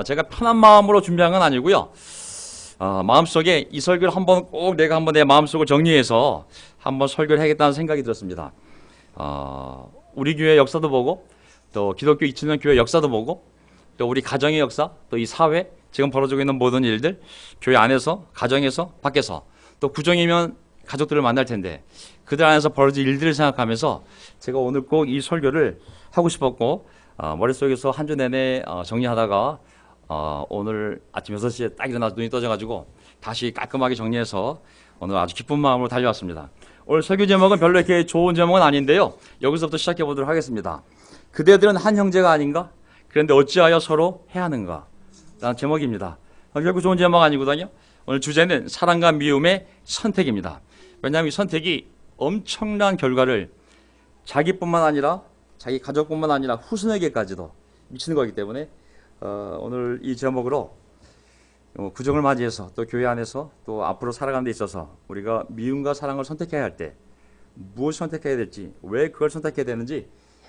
제가 편한 마음으로 준비한 건 아니고요. 마음속에 이 설교를 한번 꼭 내가 한번 내 마음속을 정리해서 한번 설교를 해야겠다는 생각이 들었습니다. 우리 교회 역사도 보고 또 기독교 2000년 교회 역사도 보고 또 우리 가정의 역사 또 이 사회 지금 벌어지고 있는 모든 일들 교회 안에서 가정에서 밖에서 또 구정이면 가족들을 만날 텐데 그들 안에서 벌어질 일들을 생각하면서 제가 오늘 꼭 이 설교를 하고 싶었고 머릿속에서 한 주 내내 정리하다가 오늘 아침 6시에 딱 일어나서 눈이 떠져가지고 다시 깔끔하게 정리해서 오늘 아주 기쁜 마음으로 달려왔습니다. 오늘 설교 제목은 별로 이렇게 좋은 제목은 아닌데요. 여기서부터 시작해 보도록 하겠습니다. 그대들은 한 형제가 아닌가? 그런데 어찌하여 서로 해하는가? 라는 제목입니다. 결국 좋은 제목 아니거든요. 오늘 주제는 사랑과 미움의 선택입니다. 왜냐하면 이 선택이 엄청난 결과를 자기뿐만 아니라 자기 가족뿐만 아니라 후손에게까지도 미치는 거기 때문에 오늘 이 제목으로 구정을 맞이해서 또 교회 안에서 또 앞으로 살아가는 데 있어서 우리가 미움과 사랑을 선택해야 할 때 무엇을 선택해야 될지 왜 그걸 선택해야 되는지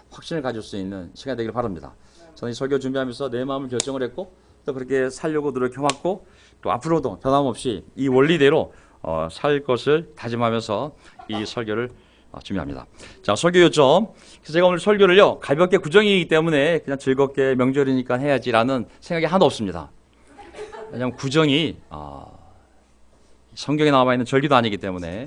확신을 가질 수 있는 시간이 되기를 바랍니다. 저는 이 설교 준비하면서 내 마음을 결정을 했고 또 그렇게 살려고 노력해왔고 또 앞으로도 변함없이 이 원리대로 살 것을 다짐하면서 이 설교를 준비합니다. 자, 설교 요점. 그래서 제가 오늘 설교를요 가볍게 구정이기 때문에 그냥 즐겁게 명절이니까 해야지라는 생각이 하나도 없습니다. 왜냐하면 구정이 성경에 나와 있는 절기도 아니기 때문에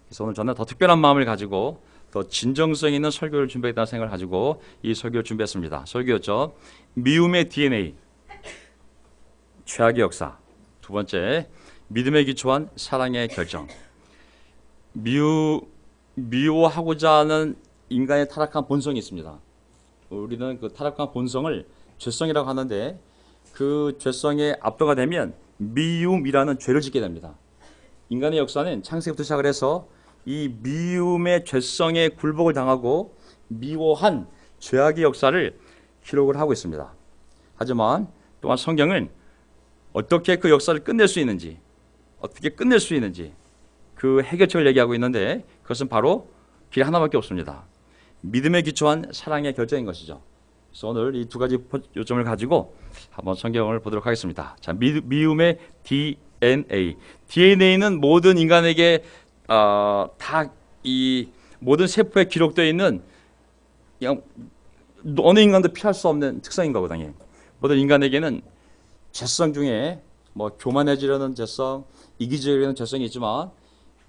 그래서 오늘 저는 더 특별한 마음을 가지고 더 진정성 있는 설교를 준비했다는 생각을 가지고 이 설교를 준비했습니다. 설교 요점. 미움의 DNA, 최악의 역사. 두 번째, 믿음에 기초한 사랑의 결정. 미워하고자 하는 인간의 타락한 본성이 있습니다. 우리는 그 타락한 본성을 죄성이라고 하는데 그 죄성에 압도가 되면 미움이라는 죄를 짓게 됩니다. 인간의 역사는 창세기부터 시작을 해서 이 미움의 죄성에 굴복을 당하고 미워한 죄악의 역사를 기록을 하고 있습니다. 하지만 또한 성경은 어떻게 그 역사를 끝낼 수 있는지 어떻게 끝낼 수 있는지 그 해결책을 얘기하고 있는데 그것은 바로 길 하나밖에 없습니다. 믿음에 기초한 사랑의 결정인 것이죠. 그래서 오늘 이 두 가지 요점을 가지고 한번 성경을 보도록 하겠습니다. 자, 미움의 DNA. DNA는 모든 인간에게 다 이 모든 세포에 기록되어 있는 그냥 어느 인간도 피할 수 없는 특성인 거거든요. 모든 인간에게는 죄성 중에 뭐 교만해지려는 죄성, 이기적이려는 죄성이 있지만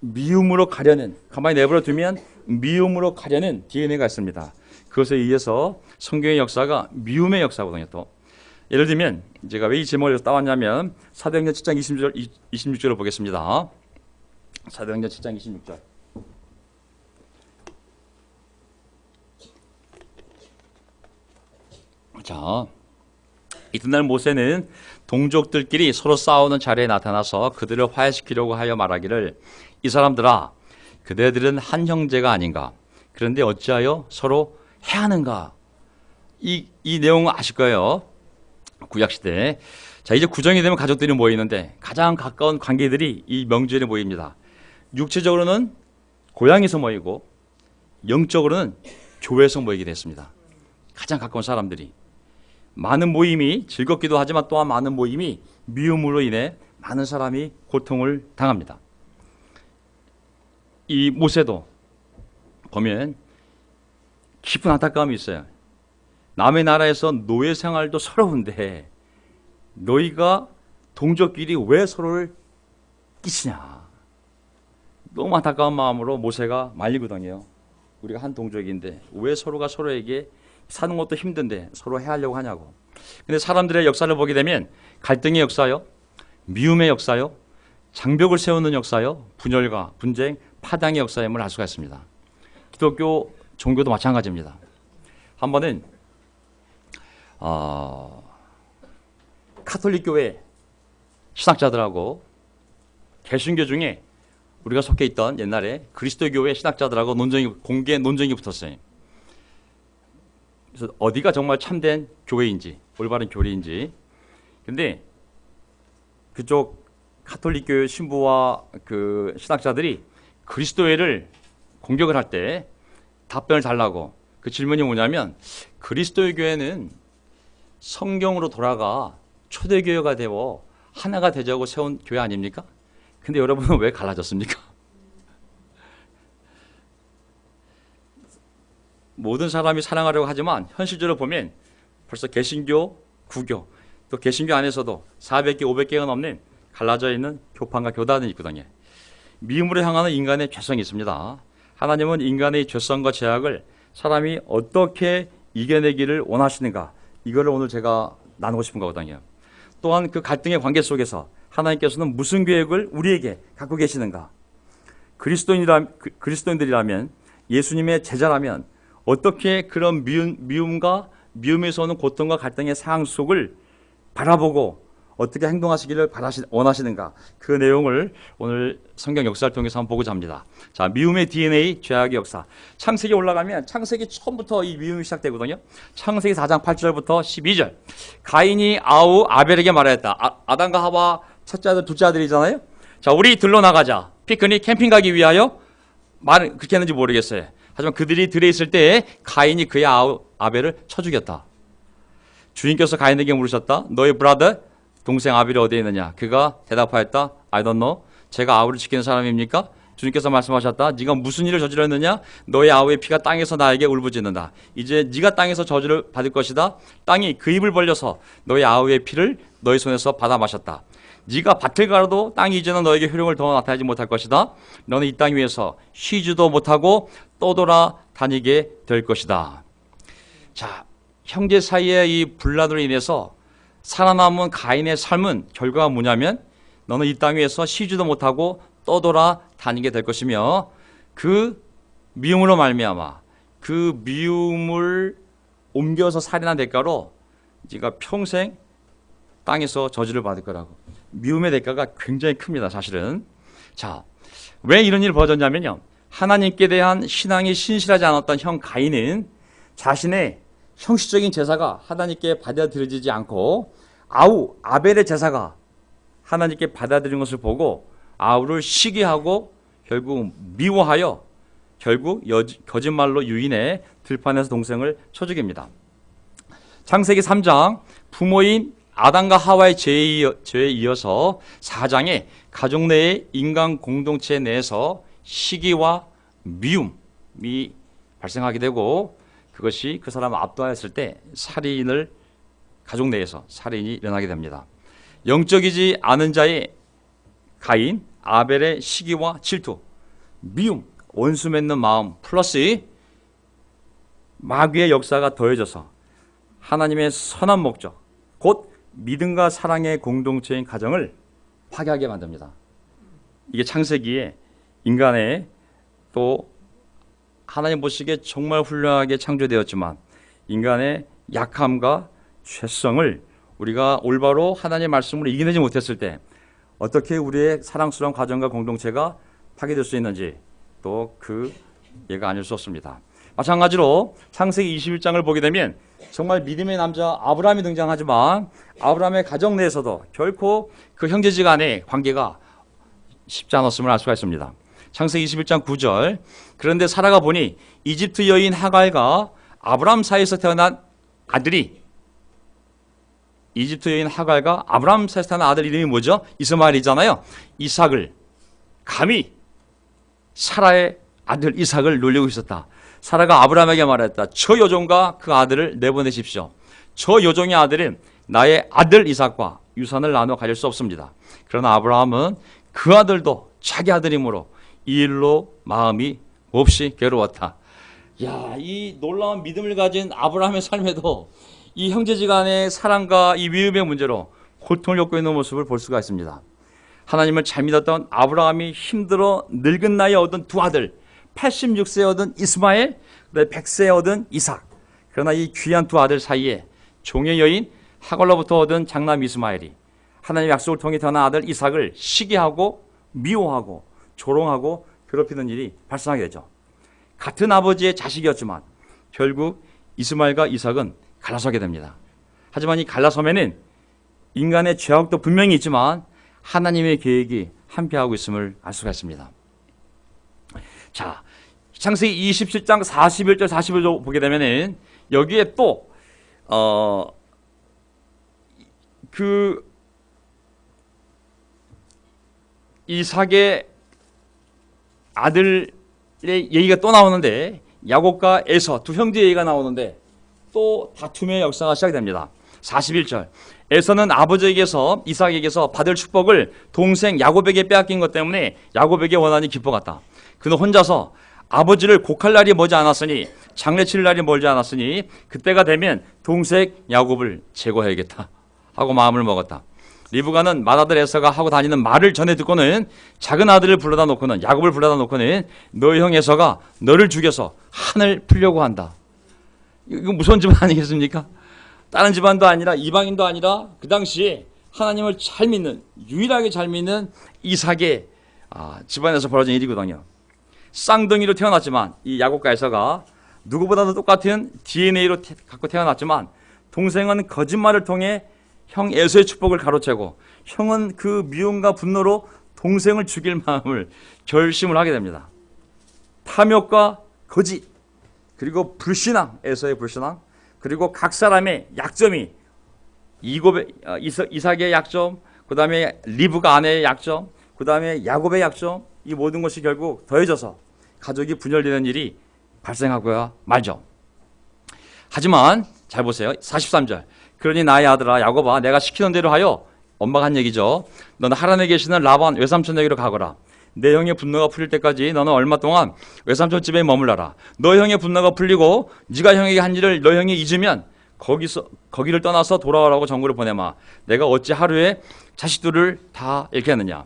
미움으로 가려는, 가만히 내버려 두면 미움으로 가려는 DNA가 있습니다. 그것에 의해서 성경의 역사가 미움의 역사거든요. 또 예를 들면 제가 왜 이 제목을 따왔냐면 사도행전 7장 26절을 보겠습니다. 사도행전 7장 26절. 자, 이튿날 모세는 동족들끼리 서로 싸우는 자리에 나타나서 그들을 화해시키려고 하여 말하기를 이 사람들아 그대들은 한 형제가 아닌가 그런데 어찌하여 서로 해하는가. 이 내용은 아실 거예요. 구약시대. 자, 이제 구정이 되면 가족들이 모이는데 가장 가까운 관계들이 이 명절에 모입니다. 육체적으로는 고향에서 모이고 영적으로는 교회에서 모이게 됐습니다. 가장 가까운 사람들이. 많은 모임이 즐겁기도 하지만 또한 많은 모임이 미움으로 인해 많은 사람이 고통을 당합니다. 이 모세도 보면 깊은 안타까움이 있어요. 남의 나라에서 노예 생활도 서러운데 너희가 동족끼리 왜 서로를 끼치냐. 너무 안타까운 마음으로 모세가 말리거든요. 우리가 한 동족인데 왜 서로가 서로에게 사는 것도 힘든데 서로 해하려고 하냐고. 근데 사람들의 역사를 보게 되면 갈등의 역사요, 미움의 역사요, 장벽을 세우는 역사요, 분열과 분쟁, 파당의 역사임을 알 수가 있습니다. 기독교 종교도 마찬가지입니다. 한 번은 카톨릭 교회 신학자들하고 개신교 중에 우리가 속해 있던 옛날에 그리스도교회 신학자들하고 공개 논쟁이 붙었어요. 그래서 어디가 정말 참된 교회인지 올바른 교리인지. 근데 그쪽 카톨릭 교회 신부와 그 신학자들이 그리스도회를 공격을 할 때 답변을 달라고. 그 질문이 뭐냐면 그리스도의 교회는 성경으로 돌아가 초대교회가 되어 하나가 되자고 세운 교회 아닙니까? 근데 여러분은 왜 갈라졌습니까? 모든 사람이 사랑하려고 하지만 현실적으로 보면 벌써 개신교, 구교, 또 개신교 안에서도 400개, 500개가 넘는 갈라져 있는 교판과 교단이 있거든요. 미움으로 향하는 인간의 죄성이 있습니다. 하나님은 인간의 죄성과 죄악을 사람이 어떻게 이겨내기를 원하시는가, 이거를 오늘 제가 나누고 싶은 거거든요. 또한 그 갈등의 관계 속에서 하나님께서는 무슨 계획을 우리에게 갖고 계시는가, 그리스도인들이라면, 예수님의 제자라면 어떻게 그런 미움과 미움에서 오는 고통과 갈등의 상황 속을 바라보고 어떻게 행동하시기를 원하시는가, 그 내용을 오늘 성경 역사를 통해서 한번 보고자 합니다. 자, 미움의 DNA, 죄악의 역사. 창세기 올라가면 창세기 처음부터 이 미움이 시작되거든요. 창세기 4장 8절부터 12절. 가인이 아벨에게 말하였다. 아담과 하와 첫째 아들, 둘째 아들이잖아요. 자, 우리 들러 나가자. 피크닉, 캠핑 가기 위하여. 말은 그렇게 했는지 모르겠어요. 하지만 그들이 들에 있을 때에 가인이 그의 아벨을 쳐 죽였다. 주인께서 가인에게 물으셨다. 너의 브라더, 동생 아벨이 어디에 있느냐? 그가 대답하였다. I don't know. 제가 아우를 지키는 사람입니까? 주님께서 말씀하셨다. 네가 무슨 일을 저질렀느냐? 너의 아우의 피가 땅에서 나에게 울부짖는다. 이제 네가 땅에서 저주를 받을 것이다. 땅이 그 입을 벌려서 너의 아우의 피를 너의 손에서 받아 마셨다. 네가 밭을 가라도 땅이 이제는 너에게 효력을 더 나타내지 못할 것이다. 너는 이 땅 위에서 쉬지도 못하고 떠돌아 다니게 될 것이다. 자, 형제 사이의 이 분란으로 인해서 살아남은 가인의 삶은 결과가 뭐냐면, 너는 이 땅 위에서 쉬지도 못하고 떠돌아 다니게 될 것이며, 그 미움으로 말미암아 그 미움을 옮겨서 살인한 대가로 네가 평생 땅에서 저주를 받을 거라고. 미움의 대가가 굉장히 큽니다, 사실은. 자, 왜 이런 일이 벌어졌냐면요, 하나님께 대한 신앙이 신실하지 않았던 형 가인은 자신의 형식적인 제사가 하나님께 받아들여지지 않고 아벨의 제사가 하나님께 받아들인 것을 보고 아우를 시기하고 결국 미워하여 결국 거짓말로 유인해 들판에서 동생을 쳐 죽입니다. 창세기 3장 부모인 아담과 하와의 죄에 이어서 4장에 가족 내의 인간 공동체 내에서 시기와 미움이 발생하게 되고, 그것이 그 사람을 압도하였을 때 가족 내에서 살인이 일어나게 됩니다. 영적이지 않은 자의 가인, 아벨의 시기와 질투, 미움, 원수 맺는 마음 플러스 마귀의 역사가 더해져서 하나님의 선한 목적, 곧 믿음과 사랑의 공동체인 가정을 파괴하게 만듭니다. 이게 창세기에 인간의, 또 하나님 보시기에 정말 훌륭하게 창조되었지만 인간의 약함과 죄성을 우리가 올바로 하나님의 말씀으로 이겨내지 못했을 때 어떻게 우리의 사랑스러운 가정과 공동체가 파괴될 수 있는지, 또 그 예가 아닐 수 없습니다. 마찬가지로 창세기 21장을 보게 되면 정말 믿음의 남자 아브라함이 등장하지만 아브라함의 가정 내에서도 결코 그 형제지간의 관계가 쉽지 않았음을 알 수가 있습니다. 창세기 21장 9절. 그런데 사라가 보니 이집트 여인 하갈과 아브라함 사이에서 태어난 아들이, 이집트 여인 하갈과 아브라함 사이에서 태어난 아들 이름이 뭐죠? 이스마엘이잖아요. 이삭을 감히 사라의 아들 이삭을 놀리고 있었다. 사라가 아브라함에게 말했다. 저 여종과 그 아들을 내보내십시오. 저 여종의 아들은 나의 아들 이삭과 유산을 나눠 가질 수 없습니다. 그러나 아브라함은 그 아들도 자기 아들이므로 이 일로 마음이 몹시 괴로웠다. 야, 이 놀라운 믿음을 가진 아브라함의 삶에도 이 형제지간의 사랑과 이 미움의 문제로 고통을 겪고 있는 모습을 볼 수가 있습니다. 하나님을 잘 믿었던 아브라함이 힘들어 늙은 나이에 얻은 두 아들, 86세에 얻은 이스마엘, 100세에 얻은 이삭. 그러나 이 귀한 두 아들 사이에 종의 여인 하갈로부터 얻은 장남 이스마엘이 하나님의 약속을 통해 태어난 아들 이삭을 시기하고 미워하고 조롱하고 괴롭히는 일이 발생하게 되죠. 같은 아버지의 자식이었지만 결국 이스마엘과 이삭은 갈라서게 됩니다. 하지만 이 갈라섬에는 인간의 죄악도 분명히 있지만 하나님의 계획이 함께하고 있음을 알 수가 있습니다. 자, 창세기 27장 41절 42절 보게 되면은 여기에 또 그 이삭의 아들의 얘기가 또 나오는데, 야곱과 에서 두 형제 얘기가 나오는데 또 다툼의 역사가 시작됩니다. 41절. 에서는 아버지에게서 이삭에게서 받을 축복을 동생 야곱에게 빼앗긴 것 때문에 야곱에게 원한이 기뻐갔다. 그는 혼자서 아버지를 곡할 날이 머지 않았으니, 장례칠 날이 멀지 않았으니 그때가 되면 동생 야곱을 제거해야겠다 하고 마음을 먹었다. 리브가는 맏아들 에서가 하고 다니는 말을 전해 듣고는 작은 아들을 불러다 놓고는, 야곱을 불러다 놓고는 너희 형 에서가 너를 죽여서 한을 풀려고 한다. 이거 무서운 집안 아니겠습니까? 다른 집안도 아니라 이방인도 아니라 그 당시에 하나님을 잘 믿는, 유일하게 잘 믿는 이삭의 집안에서 벌어진 일이거든요. 쌍둥이로 태어났지만 이 야곱과 에서가 누구보다도 똑같은 DNA로 갖고 태어났지만, 동생은 거짓말을 통해 형 에서의 축복을 가로채고, 형은 그 미움과 분노로 동생을 죽일 마음을 결심을 하게 됩니다. 탐욕과 거짓, 그리고 불신앙, 에서의 불신앙, 그리고 각 사람의 약점이, 이삭의 약점, 그 다음에 리브가 아내의 약점, 그 다음에 야곱의 약점, 이 모든 것이 결국 더해져서 가족이 분열되는 일이 발생하고야 말죠. 하지만 잘 보세요. 43절. 그러니 나의 아들아 야곱아, 내가 시키는 대로 하여, 엄마가 한 얘기죠. 너는 하란에 계시는 라반 외삼촌에게로 가거라. 내 형의 분노가 풀릴 때까지 너는 얼마 동안 외삼촌 집에 머물러라. 너 형의 분노가 풀리고 네가 형에게 한 일을 너 형이 잊으면 거기를 떠나서 돌아오라고 정구를 보내마. 내가 어찌 하루에 자식들을 다 잃게 하느냐.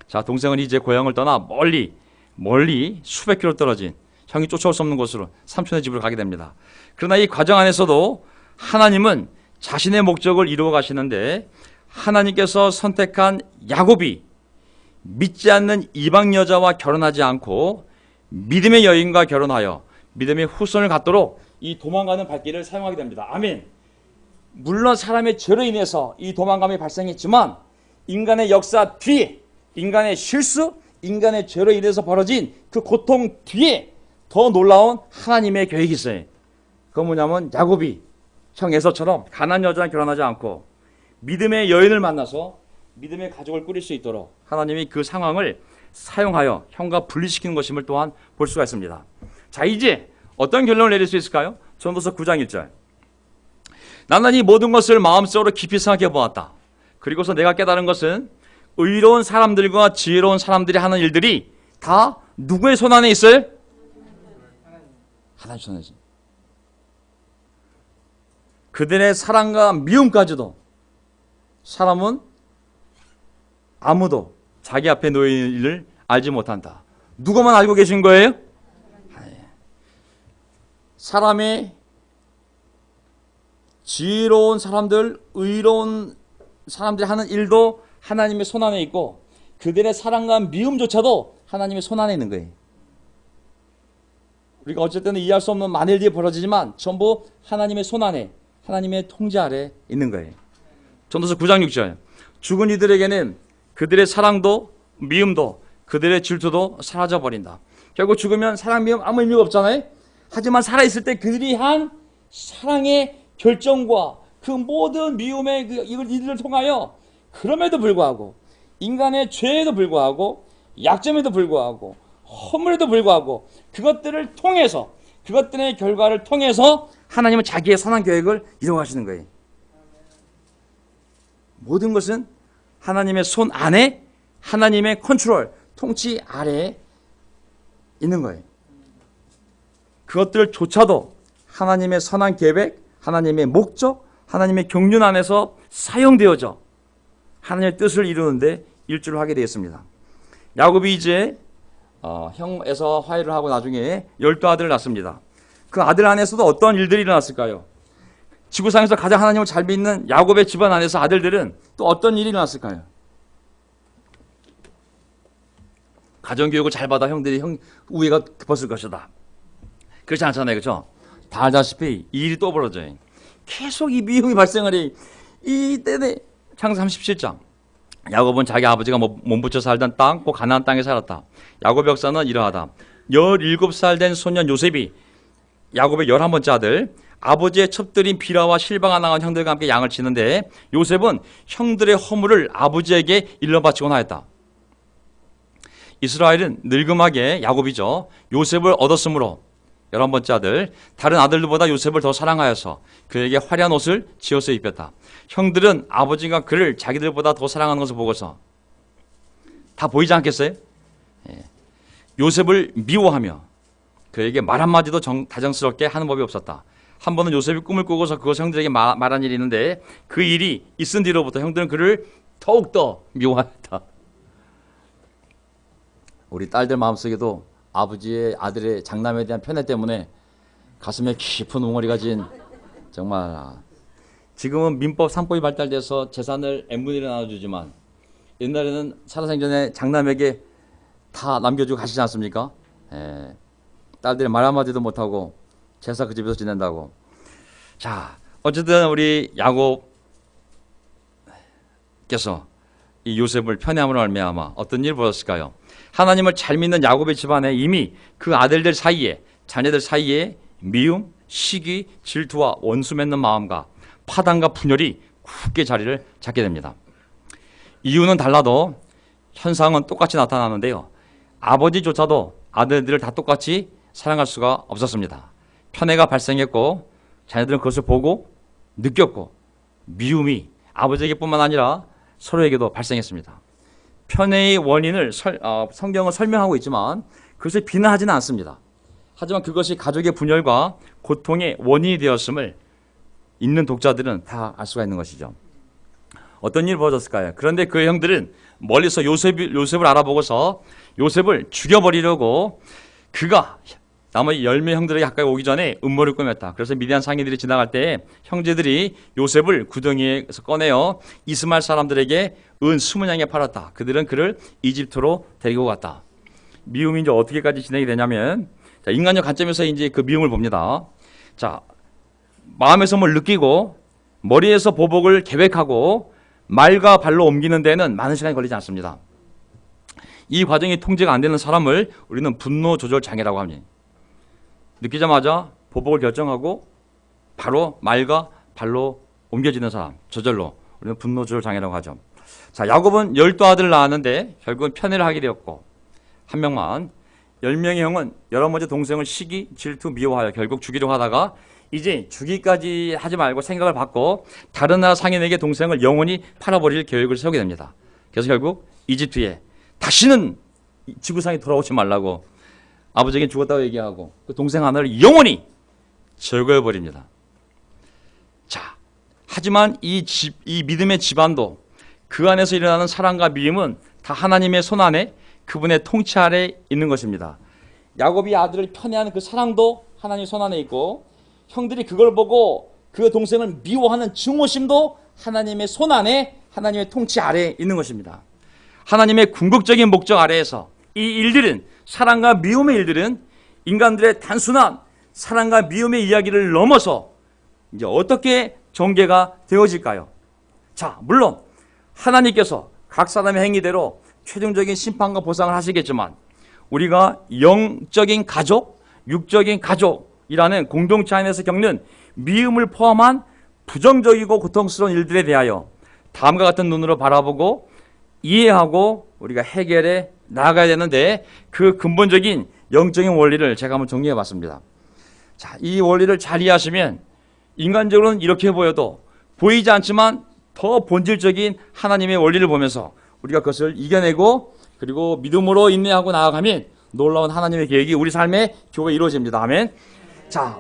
자, 동생은 이제 고향을 떠나 멀리 수백 킬로 떨어진 형이 쫓아올 수 없는 곳으로 삼촌의 집으로 가게 됩니다. 그러나 이 과정 안에서도 하나님은 자신의 목적을 이루어 가시는데, 하나님께서 선택한 야곱이 믿지 않는 이방 여자와 결혼하지 않고 믿음의 여인과 결혼하여 믿음의 후손을 갖도록 이 도망가는 발길을 사용하게 됩니다. 아멘. 물론 사람의 죄로 인해서 이 도망감이 발생했지만, 인간의 역사 뒤에, 인간의 실수, 인간의 죄로 인해서 벌어진 그 고통 뒤에 더 놀라운 하나님의 계획이 있어요. 그건 뭐냐면, 야곱이 형 에서처럼 가난한 여자와 결혼하지 않고 믿음의 여인을 만나서 믿음의 가족을 꾸릴 수 있도록 하나님이 그 상황을 사용하여 형과 분리시키는 것임을 또한 볼 수가 있습니다. 자, 이제 어떤 결론을 내릴 수 있을까요? 전도서 9장 1절. 나는 이 모든 것을 마음속으로 깊이 생각해 보았다. 그리고서 내가 깨달은 것은 의로운 사람들과 지혜로운 사람들이 하는 일들이 다 누구의 손 안에 있어요? 하나님 손 안에 있어요. 그들의 사랑과 미움까지도 사람은 아무도 자기 앞에 놓여 있는 일을 알지 못한다. 누구만 알고 계신 거예요? 사람의 지혜로운 사람들, 의로운 사람들이 하는 일도 하나님의 손 안에 있고, 그들의 사랑과 미움조차도 하나님의 손 안에 있는 거예요. 우리가 어쩔 때는 이해할 수 없는 많은 일들이 벌어지지만 전부 하나님의 손 안에, 하나님의 통제 아래 있는 거예요. 전도서 9장 6절. 죽은 이들에게는 그들의 사랑도 미움도 그들의 질투도 사라져버린다. 결국 죽으면 사랑, 미움 아무 의미가 없잖아요. 하지만 살아있을 때 그들이 한 사랑의 결정과 그 모든 미움의 이들을 통하여, 그럼에도 불구하고, 인간의 죄에도 불구하고, 약점에도 불구하고, 허물에도 불구하고, 그것들을 통해서, 그것들의 결과를 통해서 하나님은 자기의 선한 계획을 이루어가시는 거예요. 모든 것은 하나님의 손 안에, 하나님의 컨트롤, 통치 아래에 있는 거예요. 그것들조차도 하나님의 선한 계획, 하나님의 목적, 하나님의 경륜 안에서 사용되어져 하나님의 뜻을 이루는데 일주를 하게 되었습니다. 야곱이 이제 형에서 화해를 하고 나중에 12아들을 낳습니다. 그 아들 안에서도 어떤 일들이 일어났을까요? 지구상에서 가장 하나님을 잘 믿는 야곱의 집안 안에서 아들들은 또 어떤 일이 일어났을까요? 가정교육을 잘 받아 형들이 우애가 깊었을 것이다. 그렇지 않잖아요. 그렇죠? 다 알다시피 이 일이 또 벌어져요. 계속 이 미움이 발생을 해. 이때에 창세기 37장. 야곱은 자기 아버지가 몸붙여 살던 땅, 꼭 가나안 땅에 살았다. 야곱의 역사는 이러하다. 17살 된 소년 요셉이 야곱의 11번째 아들, 아버지의 첩들인 비라와 실바가 나간 형들과 함께 양을 치는데 요셉은 형들의 허물을 아버지에게 일러 바치곤 하였다. 이스라엘은 늙음하게 야곱이죠. 요셉을 얻었으므로 11번째 아들, 다른 아들들보다 요셉을 더 사랑하여서 그에게 화려한 옷을 지어서 입혔다. 형들은 아버지가 그를 자기들보다 더 사랑하는 것을 보고서 다 보이지 않겠어요? 요셉을 미워하며 그에게 말 한마디도 다정스럽게 하는 법이 없었다. 한 번은 요셉이 꿈을 꾸고서 그것을 형들에게 말한 일이 있는데 그 일이 있은 뒤로부터 형들은 그를 더욱더 미워하였다. 우리 딸들 마음속에도 아버지의 아들의 장남에 대한 편애 때문에 가슴에 깊은 웅어리가 진 정말 지금은 민법 3법이 발달돼서 재산을 n분의 1로 나눠주지만 옛날에는 살아생전에 장남에게 다 남겨주고 가시지 않습니까? 딸들이 말 한마디도 못하고 제사 그 집에서 지낸다고. 자, 어쨌든 우리 야곱께서 이 요셉을 편애함으로 말미암아 어떤 일이 벌어졌을까요? 하나님을 잘 믿는 야곱의 집안에 이미 그 아들들 사이에, 자녀들 사이에 미움, 시기, 질투와 원수 맺는 마음과 파단과 분열이 굳게 자리를 잡게 됩니다. 이유는 달라도 현상은 똑같이 나타나는데요. 아버지조차도 아들들을 다 똑같이 사랑할 수가 없었습니다. 편애가 발생했고 자녀들은 그것을 보고 느꼈고 미움이 아버지에게뿐만 아니라 서로에게도 발생했습니다. 편애의 원인을 성경은 설명하고 있지만 그것을 비난하지는 않습니다. 하지만 그것이 가족의 분열과 고통의 원인이 되었음을 읽는 독자들은 다 알 수가 있는 것이죠. 어떤 일이 벌어졌을까요? 그런데 그 형들은 멀리서 요셉을 알아보고서 요셉을 죽여버리려고 그가 나머지 10명 형들에게 가까이 오기 전에 음모를 꾸몄다. 그래서 미디안 상인들이 지나갈 때 형제들이 요셉을 구덩이에서 꺼내어 이스마엘 사람들에게 은 20냥에 팔았다. 그들은 그를 이집트로 데리고 갔다. 미움이 이제 어떻게까지 진행이 되냐면, 자, 인간적 관점에서 이제 그 미움을 봅니다. 자, 마음에서 뭘 느끼고 머리에서 보복을 계획하고 말과 발로 옮기는 데는 많은 시간이 걸리지 않습니다. 이 과정이 통제가 안 되는 사람을 우리는 분노 조절 장애라고 합니다. 느끼자마자 보복을 결정하고 바로 말과 발로 옮겨지는 사람, 저절로 우리는 분노 조절 장애라고 하죠. 자, 야곱은 12아들을 낳았는데 결국은 편애를 하게 되었고 한 명만 10명의 형은 11번째 동생을 시기, 질투, 미워하여 결국 죽이려고 하다가 이제 죽이까지 하지 말고 생각을 바꿔 다른 나라 상인에게 동생을 영원히 팔아버릴 계획을 세우게 됩니다. 그래서 결국 이집트에 다시는 지구상에 돌아오지 말라고 아버지에게 죽었다고 얘기하고 그 동생 하나를 영원히 제거해버립니다. 자, 하지만 이 믿음의 집안도 그 안에서 일어나는 사랑과 미움은 다 하나님의 손 안에 그분의 통치 아래 있는 것입니다. 야곱이 아들을 편애하는 그 사랑도 하나님의 손 안에 있고 형들이 그걸 보고 그 동생을 미워하는 증오심도 하나님의 손 안에 하나님의 통치 아래에 있는 것입니다. 하나님의 궁극적인 목적 아래에서 이 일들은 사랑과 미움의 일들은 인간들의 단순한 사랑과 미움의 이야기를 넘어서 이제 어떻게 전개가 되어질까요? 자, 물론 하나님께서 각 사람의 행위대로 최종적인 심판과 보상을 하시겠지만 우리가 영적인 가족, 육적인 가족이라는 공동체 안에서 겪는 미움을 포함한 부정적이고 고통스러운 일들에 대하여 다음과 같은 눈으로 바라보고 이해하고 우리가 해결해 나아가야 되는데 그 근본적인 영적인 원리를 제가 한번 정리해 봤습니다. 자, 이 원리를 잘 이해하시면 인간적으로는 이렇게 보여도 보이지 않지만 더 본질적인 하나님의 원리를 보면서 우리가 그것을 이겨내고 그리고 믿음으로 인내하고 나아가면 놀라운 하나님의 계획이 우리 삶의 교회에 이루어집니다. 아멘. 자,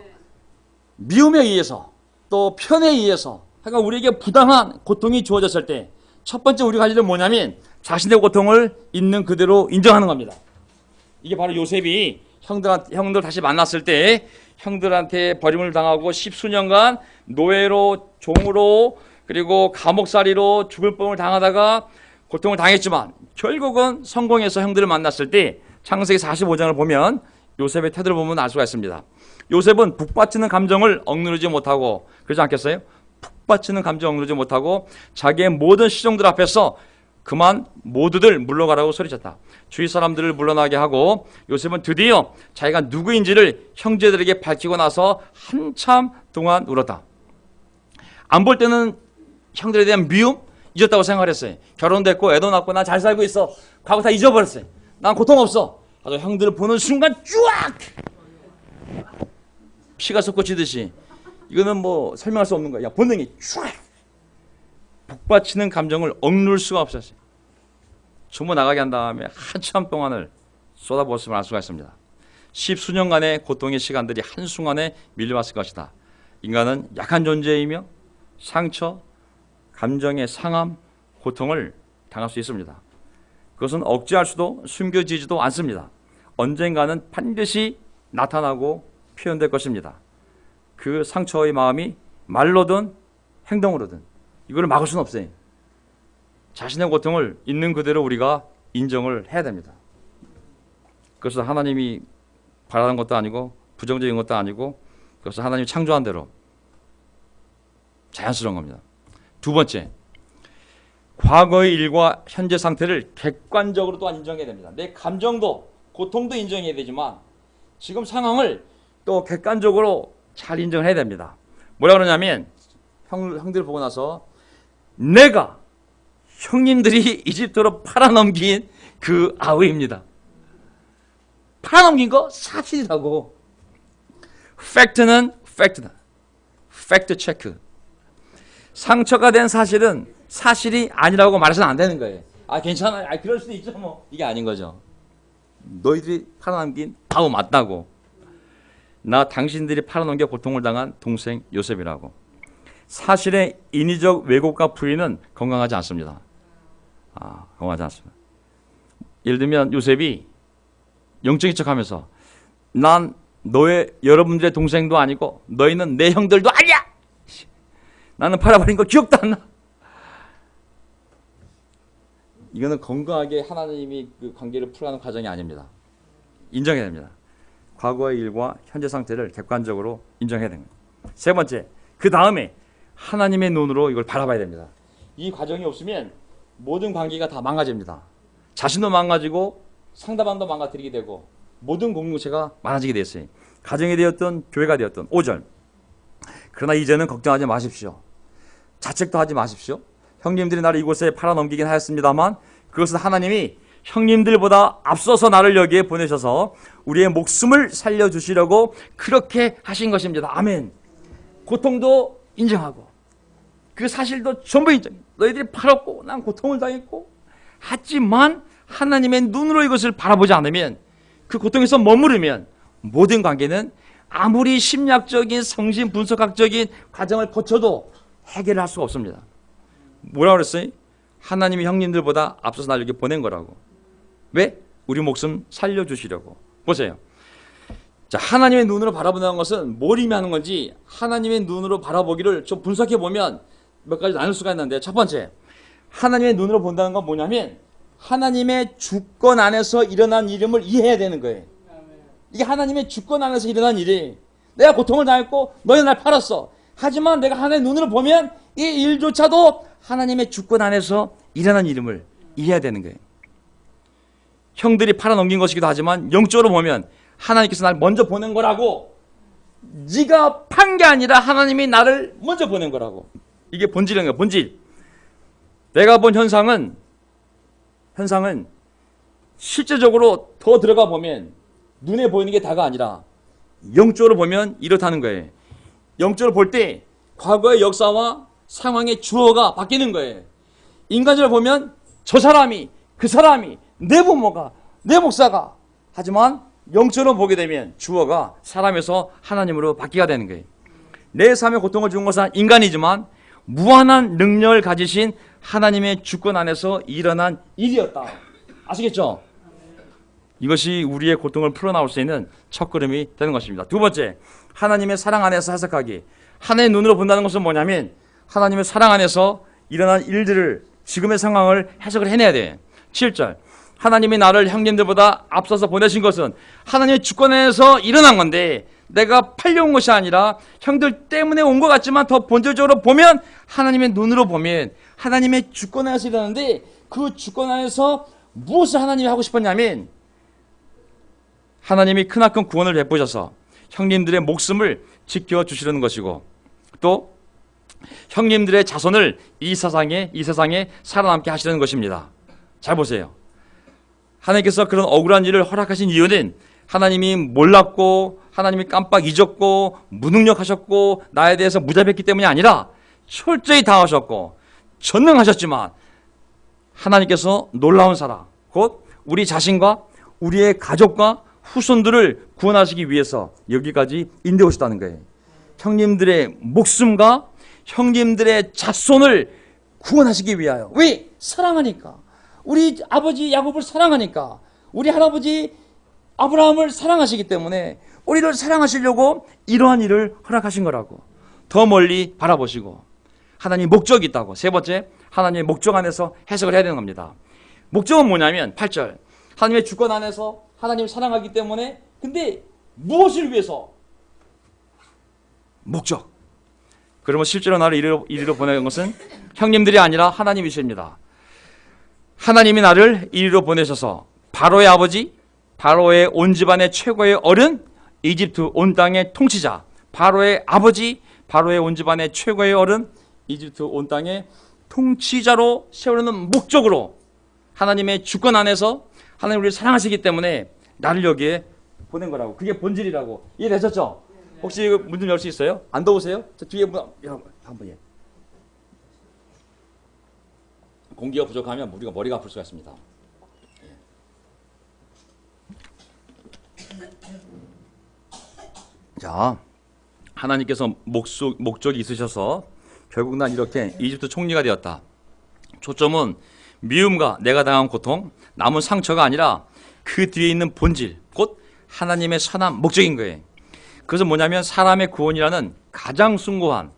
미움에 의해서 또 편에 의해서 그러니까 우리에게 부당한 고통이 주어졌을 때 첫 번째 우리가 할 일은 뭐냐면 자신의 고통을 있는 그대로 인정하는 겁니다. 이게 바로 요셉이 형들 다시 만났을 때 형들한테 버림을 당하고 10수년간 노예로 종으로 그리고 감옥살이로 죽을 뻔을 당하다가 고통을 당했지만 결국은 성공해서 형들을 만났을 때 창세기 45장을 보면 요셉의 태도를 보면 알 수가 있습니다. 요셉은 북받치는 감정을 억누르지 못하고 그러지 않겠어요? 북받치는 감정 억누르지 못하고 자기의 모든 시종들 앞에서 그만 모두들 물러가라고 소리쳤다. 주위 사람들을 물러나게 하고 요셉은 드디어 자기가 누구인지를 형제들에게 밝히고 나서 한참 동안 울었다. 안 볼 때는 형들에 대한 미움 잊었다고 생각했어요. 결혼됐고 애도 낳고 난 잘 살고 있어. 과거 다 잊어버렸어요. 난 고통 없어. 아주 형들을 보는 순간 쫙 피가 솟구치듯이, 이거는 뭐 설명할 수 없는 거야. 본능이 쫙 북받치는 감정을 억누를 수가 없었어요. 전부 나가게 한 다음에 한참 동안을 쏟아부었음을 알 수가 있습니다. 10수년간의 고통의 시간들이 한순간에 밀려왔을 것이다. 인간은 약한 존재이며 상처, 감정의 상함, 고통을 당할 수 있습니다. 그것은 억제할 수도 숨겨지지도 않습니다. 언젠가는 반드시 나타나고 표현될 것입니다. 그 상처의 마음이 말로든 행동으로든 이걸 막을 수는 없어요. 자신의 고통을 있는 그대로 우리가 인정을 해야 됩니다. 그것은 하나님이 바라는 것도 아니고 부정적인 것도 아니고, 그것은 하나님이 창조한 대로 자연스러운 겁니다. 두 번째, 과거의 일과 현재 상태를 객관적으로 또한 인정해야 됩니다. 내 감정도 고통도 인정해야 되지만 지금 상황을 또 객관적으로 잘 인정을 해야 됩니다. 뭐라 그러냐면, 형들 보고 나서 내가 형님들이 이집트로 팔아넘긴 그 아우입니다. 팔아넘긴 거 사실이라고. 팩트는 팩트다. 팩트 체크. 상처가 된 사실은 사실이 아니라고 말해서는 안 되는 거예요. 아, 괜찮아요. 아, 그럴 수도 있죠 뭐. 이게 아닌 거죠. 너희들이 팔아넘긴 아우 맞다고. 나 당신들이 팔아넘겨 고통을 당한 동생 요셉이라고. 사실의 인위적 왜곡과 부인은 건강하지 않습니다. 건강하지 않습니다. 예를 들면 요셉이 영적인 척하면서 난 여러분들의 동생도 아니고 너희는 내 형들도 아니야. 나는 팔아버린 거 기억도 안 나. 이거는 건강하게 하나님이 그 관계를 풀어가는 과정이 아닙니다. 인정해야 됩니다. 과거의 일과 현재 상태를 객관적으로 인정해야 됩니다. 세 번째, 그 다음에 하나님의 눈으로 이걸 바라봐야 됩니다. 이 과정이 없으면 모든 관계가 다 망가집니다. 자신도 망가지고 상대방도 망가뜨리게 되고 모든 공동체가 많아지게 됐어요. 가정이 되었든 교회가 되었든. 5절, 그러나 이제는 걱정하지 마십시오. 자책도 하지 마십시오. 형님들이 나를 이곳에 팔아넘기긴 하였습니다만 그것은 하나님이 형님들보다 앞서서 나를 여기에 보내셔서 우리의 목숨을 살려주시려고 그렇게 하신 것입니다. 아멘. 고통도 인정하고 그 사실도 전부 인정해. 너희들이 팔았고 난 고통을 당했고, 하지만 하나님의 눈으로 이것을 바라보지 않으면, 그 고통에서 머무르면 모든 관계는 아무리 심리학적인 성신 분석학적인 과정을 거쳐도 해결할 수가 없습니다. 뭐라고 그랬어요? 하나님이 형님들보다 앞서서 날 여기 보낸 거라고. 왜? 우리 목숨 살려주시려고. 보세요. 자, 하나님의 눈으로 바라본다는 것은 뭘 의미하는 건지 하나님의 눈으로 바라보기를 좀 분석해 보면 몇 가지 나눌 수가 있는데, 첫 번째, 하나님의 눈으로 본다는 건 뭐냐면 하나님의 주권 안에서 일어난 일임을 이해해야 되는 거예요. 이게 하나님의 주권 안에서 일어난 일이, 내가 고통을 당했고 너희 날 팔았어. 하지만 내가 하나님의 눈으로 보면 이 일조차도 하나님의 주권 안에서 일어난 일임을 이해해야 되는 거예요. 형들이 팔아넘긴 것이기도 하지만 영적으로 보면 하나님께서 날 먼저 보낸 거라고. 네가 판 게 아니라 하나님이 나를 먼저 보낸 거라고. 이게 본질인 거예요. 본질. 내가 본 현상은 실제적으로 더 들어가 보면 눈에 보이는 게 다가 아니라 영적으로 보면 이렇다는 거예요. 영적으로 볼 때 과거의 역사와 상황의 주어가 바뀌는 거예요. 인간적으로 보면 저 사람이, 그 사람이, 내 부모가, 내 목사가. 하지만 영적으로 보게 되면 주어가 사람에서 하나님으로 바뀌게 되는 거예요. 내 삶에 고통을 준 것은 인간이지만 무한한 능력을 가지신 하나님의 주권 안에서 일어난 일이었다. 아시겠죠? 이것이 우리의 고통을 풀어나올 수 있는 첫걸음이 되는 것입니다. 두 번째, 하나님의 사랑 안에서 해석하기. 하나님의 눈으로 본다는 것은 뭐냐면 하나님의 사랑 안에서 일어난 일들을, 지금의 상황을 해석을 해내야 돼. 7절, 하나님이 나를 형님들보다 앞서서 보내신 것은 하나님의 주권 안에서 일어난 건데 내가 팔려온 것이 아니라 형들 때문에 온 것 같지만 더 본질적으로 보면 하나님의 눈으로 보면 하나님의 주권 안에서 일하는데 그 주권 안에서 무엇을 하나님이 하고 싶었냐면 하나님이 크나큰 구원을 베푸셔서 형님들의 목숨을 지켜주시려는 것이고 또 형님들의 자손을 이 세상에 살아남게 하시려는 것입니다. 잘 보세요. 하나님께서 그런 억울한 일을 허락하신 이유는 하나님이 몰랐고 하나님이 깜빡 잊었고 무능력하셨고 나에 대해서 무자비했기 때문이 아니라 철저히 다하셨고 전능하셨지만 하나님께서 놀라운 사랑 곧 우리 자신과 우리의 가족과 후손들을 구원하시기 위해서 여기까지 인도해 오셨다는 거예요. 형님들의 목숨과 형님들의 자손을 구원하시기 위하여. 왜? 사랑하니까. 우리 아버지 야곱을 사랑하니까. 우리 할아버지 아브라함을 사랑하시기 때문에 우리를 사랑하시려고 이러한 일을 허락하신 거라고. 더 멀리 바라보시고 하나님의 목적이 있다고. 세 번째, 하나님의 목적 안에서 해석을 해야 되는 겁니다. 목적은 뭐냐면 8절 하나님의 주권 안에서 하나님을 사랑하기 때문에 근데 무엇을 위해서? 목적. 그러면 실제로 나를 이리로 보낸 것은 형님들이 아니라 하나님이십니다. 하나님이 나를 이리로 보내셔서 바로의 아버지, 바로의 온 집안의 최고의 어른, 이집트 온 땅의 통치자, 바로의 아버지, 바로의 온 집안의 최고의 어른, 이집트 온 땅의 통치자로 세우려는 목적으로 하나님의 주권 안에서 하나님 우리를 사랑하시기 때문에 나를 여기에 보낸 거라고. 그게 본질이라고. 이해되셨죠? 혹시 문 좀 열 수 있어요? 안 더우세요? 저 뒤에 문 한번 예. 공기가 부족하면 우리가 머리가 아플 수가 있습니다. 자, 하나님께서 목적이 있으셔서 결국 난 이렇게 이집트 총리가 되었다. 초점은 미움과 내가 당한 고통, 남은 상처가 아니라 그 뒤에 있는 본질, 곧 하나님의 선한 목적인 거예요. 그래서 뭐냐면 사람의 구원이라는 가장 숭고한,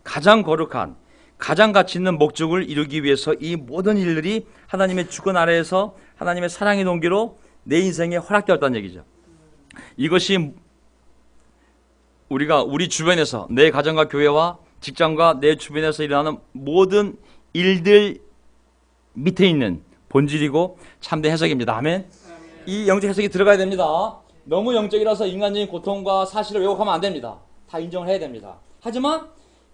가장 거룩한, 가장 가치 있는 목적을 이루기 위해서 이 모든 일들이 하나님의 주권 아래에서 하나님의 사랑의 동기로 내 인생에 허락되었다는 얘기죠. 이것이 우리 주변에서 내 가정과 교회와 직장과 내 주변에서 일어나는 모든 일들 밑에 있는 본질이고 참된 해석입니다. 아멘. 이 영적 해석이 들어가야 됩니다. 너무 영적이라서 인간적인 고통과 사실을 왜곡하면 안 됩니다. 다 인정을 해야 됩니다. 하지만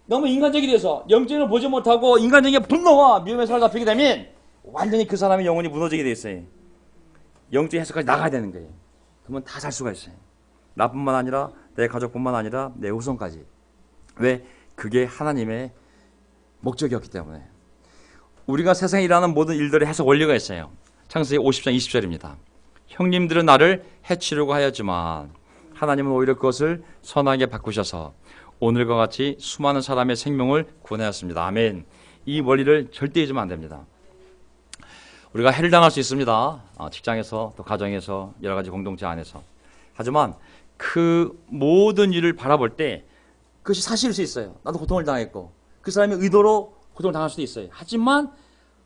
너무 인간적이 돼서 영적을 보지 못하고 인간적인 분노와 미움의 살을 잡히게 되면 완전히 그 사람의 영혼이 무너지게 돼 있어요. 영적 해석까지 나가야 되는 거예요. 그러면 다 살 수가 있어요. 나뿐만 아니라 내 가족뿐만 아니라 내 후손까지. 왜? 그게 하나님의 목적이었기 때문에. 우리가 세상에 일어나는 모든 일들의 해석 원리가 있어요. 창세기 50장 20절입니다. 형님들은 나를 해치려고 하였지만 하나님은 오히려 그것을 선하게 바꾸셔서 오늘과 같이 수많은 사람의 생명을 구원하였습니다. 아멘. 이 원리를 절대 잊으면 안 됩니다. 우리가 해를 당할 수 있습니다. 직장에서 또 가정에서 여러 가지 공동체 안에서. 하지만 그 모든 일을 바라볼 때 그것이 사실일 수 있어요. 나도 고통을 당했고 그 사람의 의도로 고통을 당할 수도 있어요. 하지만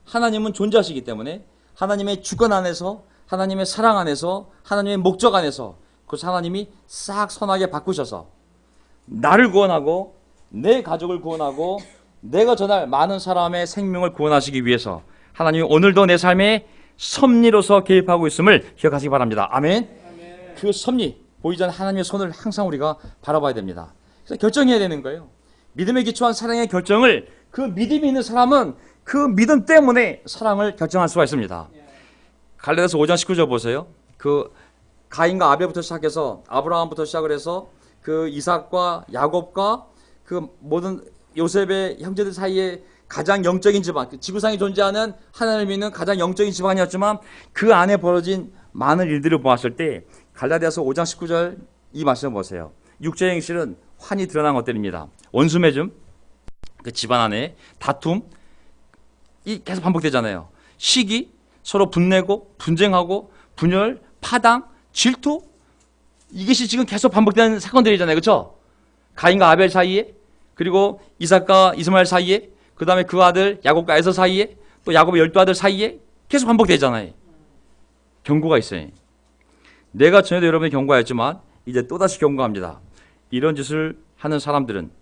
하나님은 존재하시기 때문에 하나님의 주권 안에서 하나님의 사랑 안에서 하나님의 목적 안에서 그래서 하나님이 싹 선하게 바꾸셔서 나를 구원하고 내 가족을 구원하고 내가 전할 많은 사람의 생명을 구원하시기 위해서 하나님이 오늘도 내 삶에 섭리로서 개입하고 있음을 기억하시기 바랍니다. 아멘. 아멘. 그 섭리 보이지 않는 하나님의 손을 항상 우리가 바라봐야 됩니다. 그래서 결정해야 되는 거예요. 믿음에 기초한 사랑의 결정을 그 믿음이 있는 사람은 그 믿음 때문에 사랑을 결정할 수가 있습니다. 갈라디아서 5장 19절 보세요. 그 가인과 아벨부터 시작해서 아브라함부터 시작을 해서 그 이삭과 야곱과 그 모든 요셉의 형제들 사이에 가장 영적인 집안, 지구상에 존재하는 하나님을 믿는 가장 영적인 집안이었지만 그 안에 벌어진 많은 일들을 보았을 때 갈라디아서 5장 19절 이 말씀을 보세요. 육체의 행실은 환히 드러난 것들입니다. 원수 맺음, 그 집안 안에 다툼, 이 계속 반복되잖아요. 시기, 서로 분내고 분쟁하고 분열, 파당, 질투, 이것이 지금 계속 반복되는 사건들이잖아요. 그렇죠? 가인과 아벨 사이에, 그리고 이삭과 이스마엘 사이에, 그 다음에 그 아들 야곱과 에서 사이에, 또 야곱의 12아들 사이에 계속 반복되잖아요. 경고가 있어요. 내가 전에도 여러분이 경고하였지만 이제 또다시 경고합니다. 이런 짓을 하는 사람들은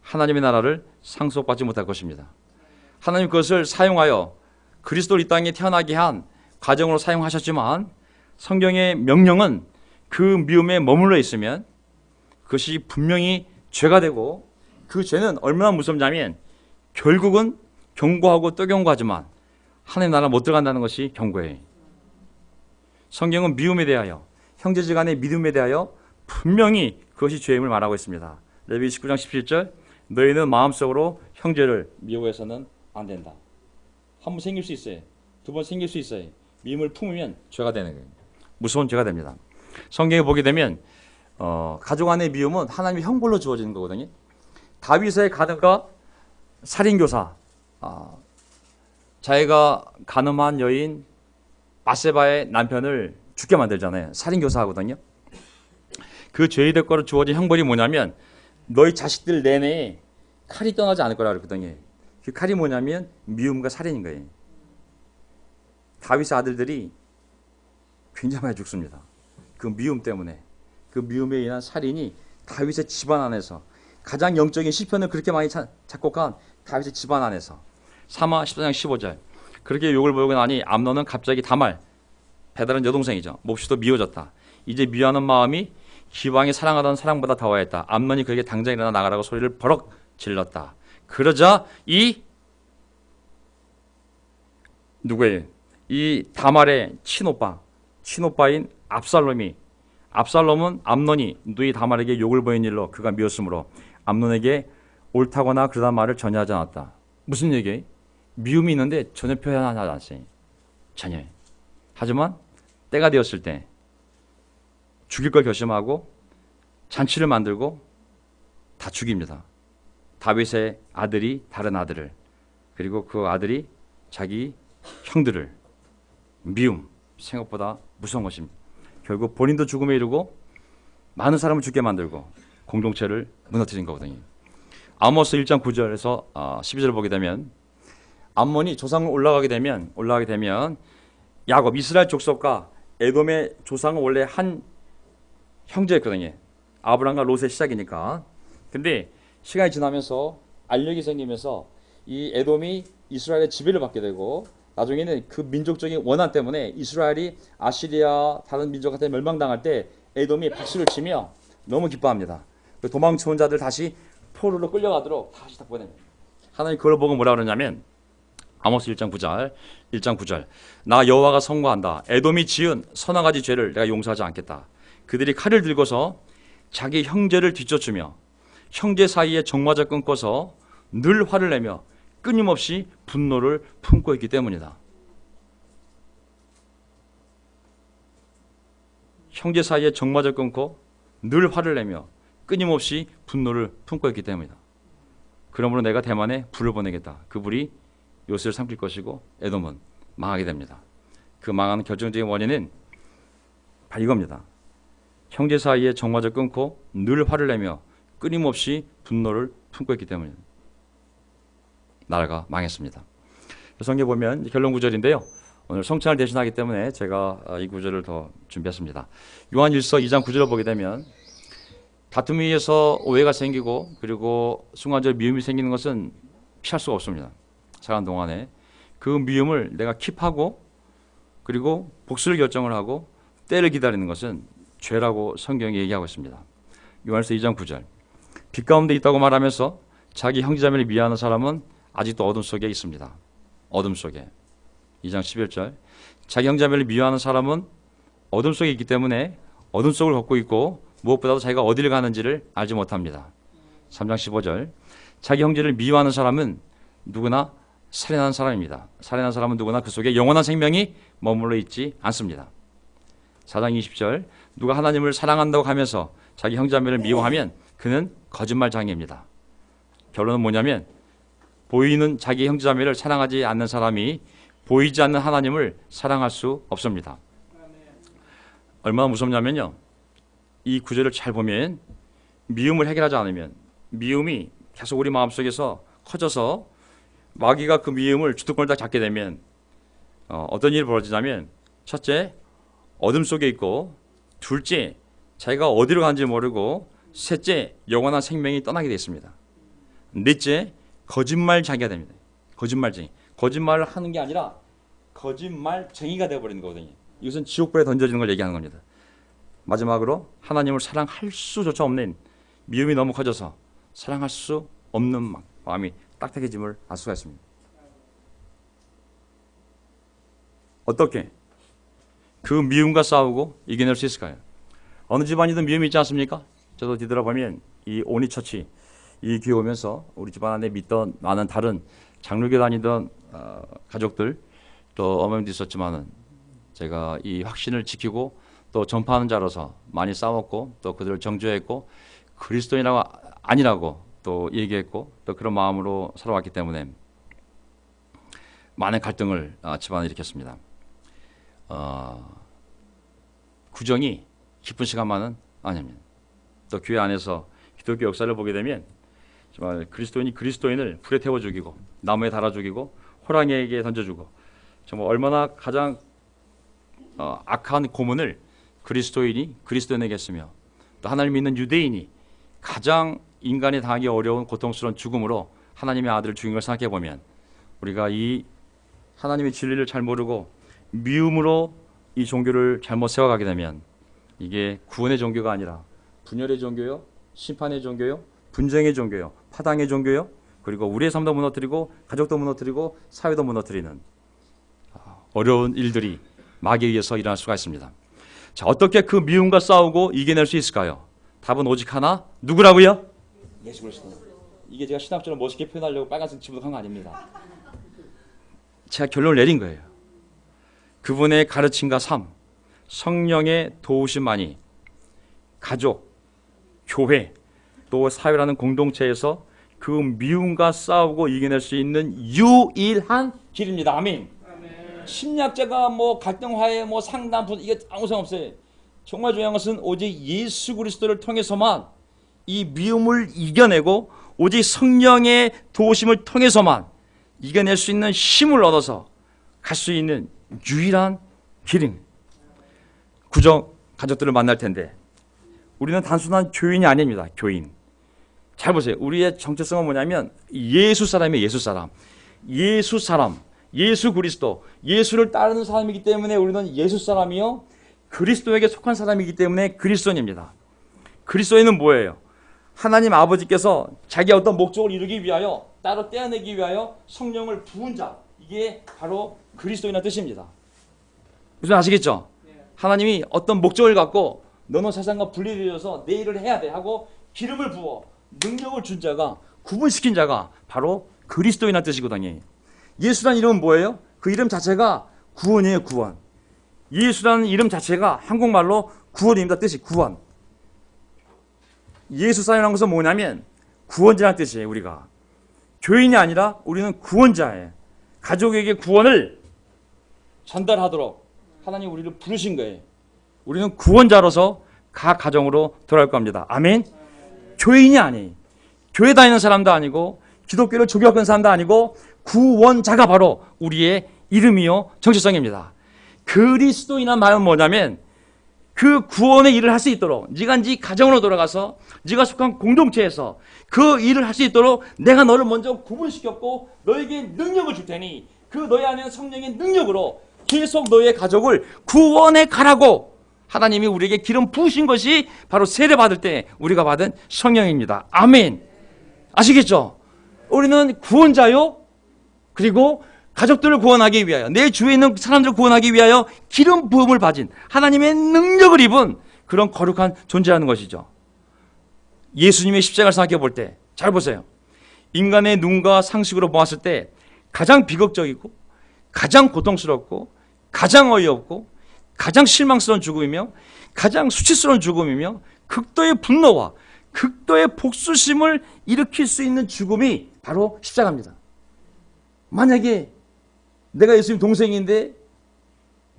하나님의 나라를 상속받지 못할 것입니다. 하나님 그것을 사용하여 그리스도를 이 땅에 태어나게 한 과정으로 사용하셨지만 성경의 명령은 그 미움에 머물러 있으면 그것이 분명히 죄가 되고 그 죄는 얼마나 무섭냐면 결국은 경고하고 또 경고하지만 하나님 나라 못 들어간다는 것이 경고예요. 성경은 미움에 대하여 형제지간의 믿음에 대하여 분명히 그것이 죄임을 말하고 있습니다. 레위기 19장 17절 너희는 마음속으로 형제를 미워해서는 안 된다. 한 번 생길 수 있어요. 두 번 생길 수 있어요. 미움을 품으면 죄가 되는 거예요. 무서운 죄가 됩니다. 성경에 보게 되면 가족 안의 미움은 하나님의 형벌로 주어지는 거거든요. 다윗의 가드가 살인교사, 자기가 간음한 여인 바세바의 남편을 죽게 만들잖아요. 살인교사하거든요. 그 죄의 대가로 주어진 형벌이 뭐냐면 너희 자식들 내내에 칼이 떠나지 않을 거라 그랬거든요. 그 칼이 뭐냐면 미움과 살인인 거예요. 다윗의 아들들이 굉장히 많이 죽습니다. 그 미움 때문에. 그 미움에 인한 살인이 다윗의 집안 안에서 가장 영적인 시편을 그렇게 많이 작곡한 다윗의 집안 안에서. 사마 14장 15절 그렇게 욕을 보고 나니 암논은 갑자기 다말 배달은 여동생이죠. 몹시도 미워졌다. 이제 미워하는 마음이 기왕에 사랑하던 사랑보다 더하였다. 암논이 그에게 당장 일어나 나가라고 소리를 버럭 질렀다. 그러자 누구예요? 이 다말의 친오빠인 압살롬은 암논이 누이 다말에게 욕을 보인 일로 그가 미웠으므로 암논에게 옳다거나 그러단 말을 전혀 하지 않았다. 무슨 얘기예요? 미움이 있는데 전혀 표현하지 않았어요. 전혀. 하지만 때가 되었을 때 죽일 걸 결심하고 잔치를 만들고 다 죽입니다. 다윗의 아들이 다른 아들을, 그리고 그 아들이 자기 형들을. 미움, 생각보다 무서운 것입니다. 결국 본인도 죽음에 이르고 많은 사람을 죽게 만들고 공동체를 무너뜨린 거거든요. 아모스 1장 9절에서 12절을 보게 되면 암몬이 조상을 올라가게 되면 야곱, 이스라엘 족속과 에돔의 조상은 원래 한 형제였거든요. 아브람과 롯의 시작이니까. 근데 시간이 지나면서 알력이 생기면서 이 에돔이 이스라엘의 지배를 받게 되고 나중에는 그 민족적인 원한 때문에 이스라엘이 아시리아 다른 민족한테 멸망당할 때 에돔이 박수를 치며 너무 기뻐합니다. 도망쳐온 자들 다시 포로로 끌려가도록 다시 딱 보냅니다. 하나님 그걸 보고 뭐라 그러냐면 아모스 1장 9절 나 여호와가 선고한다. 에돔이 지은 서너 가지 죄를 내가 용서하지 않겠다. 그들이 칼을 들고서 자기 형제를 뒤쫓으며 형제 사이에 정마저 끊고서 늘 화를 내며 끊임없이 분노를 품고 있기 때문이다. 형제 사이에 정마저 끊고 늘 화를 내며 끊임없이 분노를 품고 있기 때문이다. 그러므로 내가 대만에 불을 보내겠다. 그 불이 요새를 삼킬 것이고 에돔은 망하게 됩니다. 그 망하는 결정적인 원인은 바로 이겁니다. 형제 사이에 정마저 끊고 늘 화를 내며 끊임없이 분노를 품고 있기 때문입니다. 나라가 망했습니다. 성경에 보면 결론 구절인데요. 오늘 성찬을 대신하기 때문에 제가 이 구절을 더 준비했습니다. 요한일서 2장 9절을 보게 되면 다툼에 의해서 오해가 생기고 그리고 순간적으로 미움이 생기는 것은 피할 수가 없습니다. 살아가는 동안에 그 미움을 내가 킵하고 그리고 복수를 결정을 하고 때를 기다리는 것은 죄라고 성경이 얘기하고 있습니다. 요한일서 2장 9절 빛 가운데 있다고 말하면서 자기 형제자매를 미워하는 사람은 아직도 어둠 속에 있습니다. 어둠 속에. 2장 11절 자기 형제자매를 미워하는 사람은 어둠 속에 있기 때문에 어둠 속을 걷고 있고 무엇보다도 자기가 어디를 가는지를 알지 못합니다. 3장 15절 자기 형제를 미워하는 사람은 누구나 살인하는 사람입니다. 살인하는 사람은 누구나 그 속에 영원한 생명이 머물러 있지 않습니다. 4장 20절 누가 하나님을 사랑한다고 하면서 자기 형제자매를 미워하면 그는 거짓말장애입니다. 결론은 뭐냐면 보이는 자기 형제자매를 사랑하지 않는 사람이 보이지 않는 하나님을 사랑할 수 없습니다. 얼마나 무섭냐면요. 이 구절을 잘 보면 미움을 해결하지 않으면 미움이 계속 우리 마음속에서 커져서 마귀가 그 미움을 주특권을 딱 잡게 되면 어떤 일이 벌어지냐면 첫째, 어둠 속에 있고 둘째, 자기가 어디로 가는지 모르고 셋째, 영원한 생명이 떠나게 되어 있습니다. 넷째, 거짓말쟁이가 됩니다. 거짓말쟁이. 거짓말을 하는 게 아니라 거짓말쟁이가 되어버리는 거거든요. 이것은 지옥불에 던져지는 걸 얘기하는 겁니다. 마지막으로 하나님을 사랑할 수조차 없는 미움이 너무 커져서 사랑할 수 없는 마음이 딱딱해짐을 알 수가 있습니다. 어떻게 그 미움과 싸우고 이겨낼 수 있을까요? 어느 집안이든 미움이 있지 않습니까? 저도 뒤돌아보면 이 오니처치 이 교회 오면서 우리 집안 안에 믿던 많은 다른 장로교 다니던 가족들 또 어머님도 있었지만은 제가 이 확신을 지키고 또 전파하는 자로서 많이 싸웠고 또 그들을 정죄했고 그리스도인이라고 아니라고 또 얘기했고 또 그런 마음으로 살아왔기 때문에 많은 갈등을 집안에 일으켰습니다. 구정이 기쁜 시간만은 아닙니다. 또 교회 안에서 기독교 역사를 보게 되면 정말 그리스도인이 그리스도인을 불에 태워 죽이고 나무에 달아 죽이고 호랑이에게 던져주고 정말 얼마나 가장 악한 고문을 그리스도인이 그리스도인에게 했으며 또 하나님 믿는 유대인이 가장 인간이 당하기 어려운 고통스러운 죽음으로 하나님의 아들을 죽인 걸 생각해 보면 우리가 이 하나님의 진리를 잘 모르고 미움으로 이 종교를 잘못 세워가게 되면 이게 구원의 종교가 아니라 분열의 종교요, 심판의 종교요, 분쟁의 종교요, 파당의 종교요, 그리고 우리의 삶도 무너뜨리고 가족도 무너뜨리고 사회도 무너뜨리는 어려운 일들이 마귀에 의해서 일어날 수가 있습니다. 자, 어떻게 그 미움과 싸우고 이겨낼 수 있을까요? 답은 오직 하나, 누구라고요? 예수 그리스도. 이게 제가 신학적으로 멋있게 표현하려고 빨간색 집어넣은 거 아닙니다. 제가 결론을 내린 거예요. 그분의 가르침과 삶, 성령의 도우심만이 가족, 교회, 또 사회라는 공동체에서 그 미움과 싸우고 이겨낼 수 있는 유일한 길입니다. 아멘. 심리학자가 뭐 갈등 화해 뭐 상담 이게 아무 상관 없어요. 정말 중요한 것은 오직 예수 그리스도를 통해서만 이 미움을 이겨내고 오직 성령의 도우심을 통해서만 이겨낼 수 있는 힘을 얻어서 갈 수 있는 유일한 길입니다. 구정 가족들을 만날 텐데 우리는 단순한 교인이 아닙니다. 교인. 잘 보세요. 우리의 정체성은 뭐냐면 예수 사람이에요. 예수 사람. 예수 사람. 예수 그리스도. 예수를 따르는 사람이기 때문에 우리는 예수 사람이요. 그리스도에게 속한 사람이기 때문에 그리스도인입니다. 그리스도인은 뭐예요? 하나님 아버지께서 자기의 어떤 목적을 이루기 위하여 따로 떼어내기 위하여 성령을 부은 자. 이게 바로 그리스도인의 뜻입니다. 무슨 아시겠죠? 하나님이 어떤 목적을 갖고 너는 세상과 분리되어서 내 일을 해야 돼 하고 기름을 부어 능력을 준 자가 구분시킨 자가 바로 그리스도인의 뜻이거든요. 예수라는 이름은 뭐예요? 그 이름 자체가 구원이에요. 구원. 예수라는 이름 자체가 한국말로 구원입니다. 뜻이 구원. 예수사라는 것은 뭐냐면 구원자라는 뜻이에요. 우리가 교인이 아니라 우리는 구원자예요. 가족에게 구원을 전달하도록 하나님 우리를 부르신 거예요. 우리는 구원자로서 각 가정으로 돌아갈 겁니다. 아멘. 교인이 아니에요. 교회 다니는 사람도 아니고 기독교를 조교하는 사람도 아니고 구원자가 바로 우리의 이름이요 정체성입니다. 그리스도인한 말은 뭐냐면 그 구원의 일을 할 수 있도록 네가 네 가정으로 돌아가서 네가 속한 공동체에서 그 일을 할 수 있도록 내가 너를 먼저 구분시켰고 너에게 능력을 줄 테니 그 너의 안에 성령의 능력으로 계속 너의 가족을 구원해 가라고 하나님이 우리에게 기름 부으신 것이 바로 세례받을 때 우리가 받은 성령입니다. 아멘. 아시겠죠? 우리는 구원자요. 그리고 가족들을 구원하기 위하여 내 주위에 있는 사람들을 구원하기 위하여 기름 부음을 받은 하나님의 능력을 입은 그런 거룩한 존재라는 것이죠. 예수님의 십자가를 생각해 볼 때 잘 보세요. 인간의 눈과 상식으로 보았을 때 가장 비극적이고 가장 고통스럽고 가장 어이없고 가장 실망스러운 죽음이며 가장 수치스러운 죽음이며 극도의 분노와 극도의 복수심을 일으킬 수 있는 죽음이 바로 십자가입니다. 만약에 내가 예수님 동생인데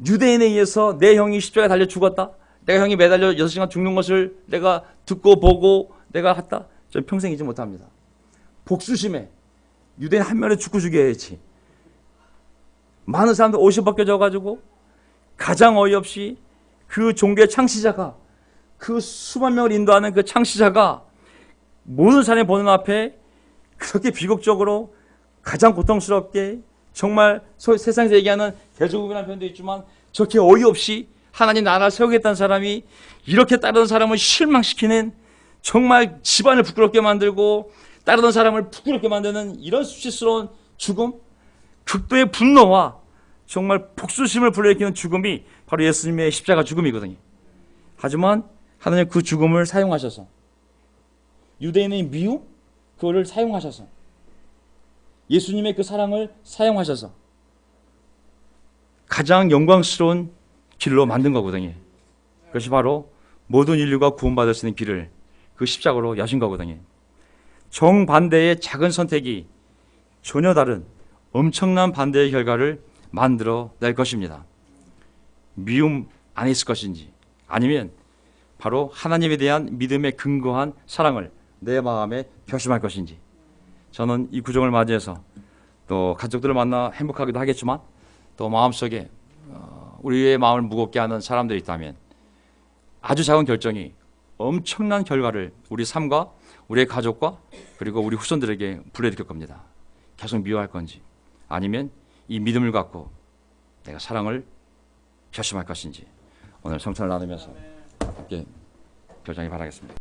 유대인에 의해서 내 형이 십자가에 달려 죽었다. 내가 형이 매달려 6시간 죽는 것을 내가 듣고 보고 내가 했다. 저는 평생 잊지 못합니다. 복수심에 유대인 한 명을 죽여야지. 많은 사람들 옷이 벗겨져가지고 가장 어이없이 그 종교의 창시자가 그 수만 명을 인도하는 그 창시자가 모든 사람이 보는 앞에 그렇게 비극적으로 가장 고통스럽게 정말 세상에서 얘기하는 대조국이라는 표현도 있지만 저렇게 어이없이 하나님 나라를 세우겠다는 사람이 이렇게 따르는 사람을 실망시키는 정말 집안을 부끄럽게 만들고 따르는 사람을 부끄럽게 만드는 이런 수치스러운 죽음, 극도의 분노와 정말 복수심을 불러일으키는 죽음이 바로 예수님의 십자가 죽음이거든요. 하지만 하나님 그 죽음을 사용하셔서 유대인의 미움 그거를 사용하셔서 예수님의 그 사랑을 사용하셔서 가장 영광스러운 길로 만든 거거든요. 그것이 바로 모든 인류가 구원받을 수 있는 길을 그 십자가로 여신 거거든요. 정반대의 작은 선택이 전혀 다른 엄청난 반대의 결과를 만들어낼 것입니다. 미움 안에 있을 것인지 아니면 바로 하나님에 대한 믿음에 근거한 사랑을 내 마음에 결심할 것인지 저는 이 구정을 맞이해서 또 가족들을 만나 행복하기도 하겠지만 또 마음속에 우리의 마음을 무겁게 하는 사람들이 있다면 아주 작은 결정이 엄청난 결과를 우리 삶과 우리의 가족과 그리고 우리 후손들에게 불러일으킬 겁니다. 계속 미워할 건지 아니면 이 믿음을 갖고 내가 사랑을 결심할 것인지 오늘 성찬을 나누면서 함께 결정해 바라겠습니다.